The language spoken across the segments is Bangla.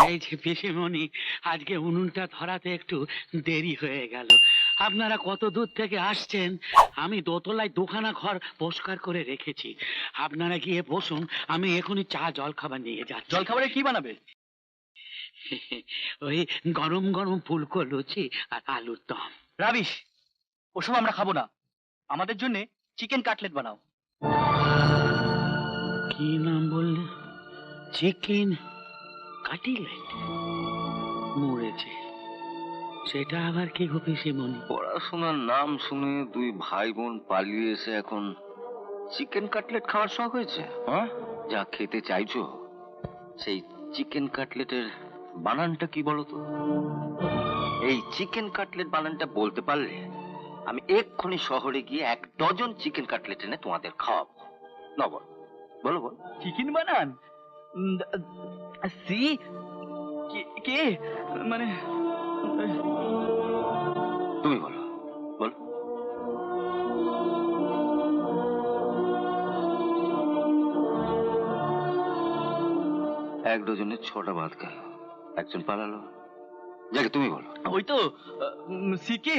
এই যে পিসিমণি, আজকে উনুনটা ধরাতে একটু দেরি হয়ে গেল। আপনারা কত দূর থেকে আসছেন? আমি দোতলায় দুখানা ঘর পরিষ্কার করে রেখেছি, আপনারা গিয়ে বসুন, আমি এখনই চা জল খাবার নিয়ে যাচ্ছি। জল খাবারে কি বানাবে? ওই গরম গরম ফুলকো লুচি আর আলুর দম। রাবিশ, ওসব আমরা খাবো না। আমাদের জন্য চিকেন কাটলেট বানাও। কি নাম বললে? Chicken cutlet? মরেছে, সেটা আবার কি গো পিসিমণি? পড়াশোনার নাম শুনে দুই ভাই বোন পালিয়ে এসে এখন চিকেন কাটলেট খাওয়ার শখ হয়েছে? হ্যাঁ, যা খেতে চাইছো সেই চিকেন কাটলেটের বানানটা কি বলো তো? এই চিকেন কাটলেট বানানটা বলতে পারলে আমি এক্ষুনি শহরে গিয়ে 1 ডজন চিকেন কাটলেট এনে তোমাদের খাওয়াবো। না বল, বলো বল। চিকেন বানান? সি কে মানে? তুমি বলো, বলো। এক ডজনে 6টা ভাত গেল, একজন পালালো। যাকে তুমি বলো। ওই তো সি কে,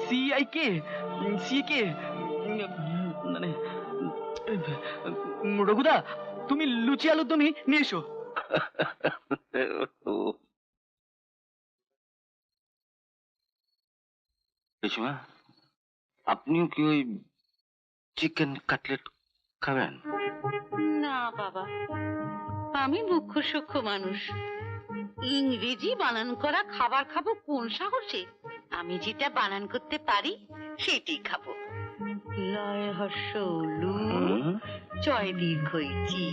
CI কে, সি কে মানে রঘুদা, তুমি লুচি আলুর দমই নিয়ে এসো। পিসিমা, আপনিও কি ওই চিকেন কাটলেট খাবেন? না বাবা, আমি মুখ্য সূক্ষ্ম মানুষ, ইংরেজি বানান করা খাবার খাবো কোন সাহসে? আমি যেটা বানান করতে পারি সেটাই খাবো। লয় হর্ষ লু, চয় দীর্ঘই চি,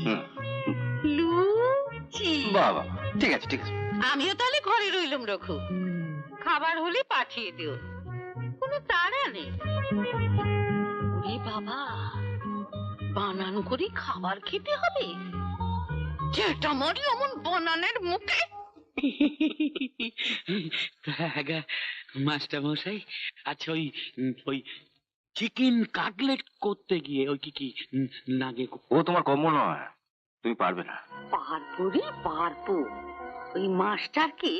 লুচি। বাবা, ঠিক আছে ঠিক আছে। আমিও তাহলে ঘরে রইলাম রঘু, খাবার হলে পাঠিয়ে দিও, কোনো তাড়া নেই। ওরে বাবা, বানান করে খাবার খেতে হবে? যেটা মারি অমন বানানের মুখে। মাস্টার মশাই, আচ্ছা ওই ওই চিকেন কাটলেট করতে গিয়ে ওই কি কি লাগে? ও তোমার কম্য নয়, তুমি পারবে না। পারবো রে পারবো, ওই মাস্টারকে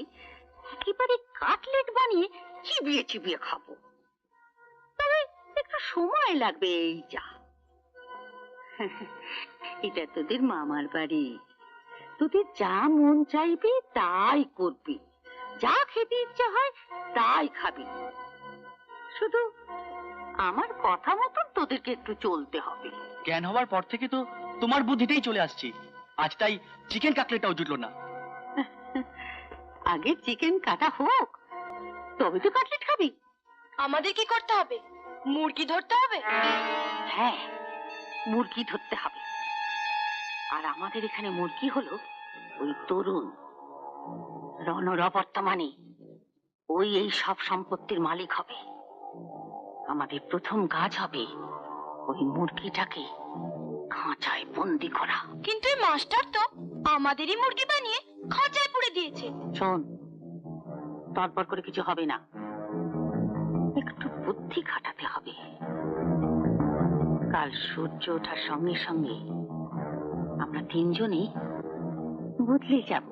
একেবারে কাটলেট বানিয়ে চিবিয়ে চিবিয়ে খাবো, তবে একটু সময় লাগবে এই যা। এটা তোদের মামার বাড়ি, তোদের যা মন চাইবে তাই করবি, যা খেতে ইচ্ছে হয় তাই খাবি, শুধু আমার কথা মতন তোদেরকে একটু চলতে হবে। জ্ঞান হওয়ার পর থেকে তো তোমার বুদ্ধিতেই চলে আসছি, আজ তাই চিকেন কাটলেটটাও জুটলো না। আগে চিকেন কাটা হোক, তবে তো কাটলেট খাবি। আমাদের কি করতে হবে? মুরগি ধরতে হবে? হ্যাঁ, মুরগি ধরতে হবে। আর আমাদের এখানে মুরগি হলো ওই তরুণ রণর বর্তমানে ওই এই সব সম্পত্তির মালিক হবে। আমাদের প্রথম কাজ হবে ওই মুরগিটাকে খাঁচায় বন্দি করা। কিন্তু এই মাস্টার তো আমাদেরই মুরগি বানিয়ে খাঁচায় পুরে দিয়েছে। শোন, তড়পড় করে কিছু হবে না, একটু বুদ্ধি খাটাতে হবে। কাল সূর্য ওঠার সঙ্গে সঙ্গে আমরা তিনজনই বদলে যাব।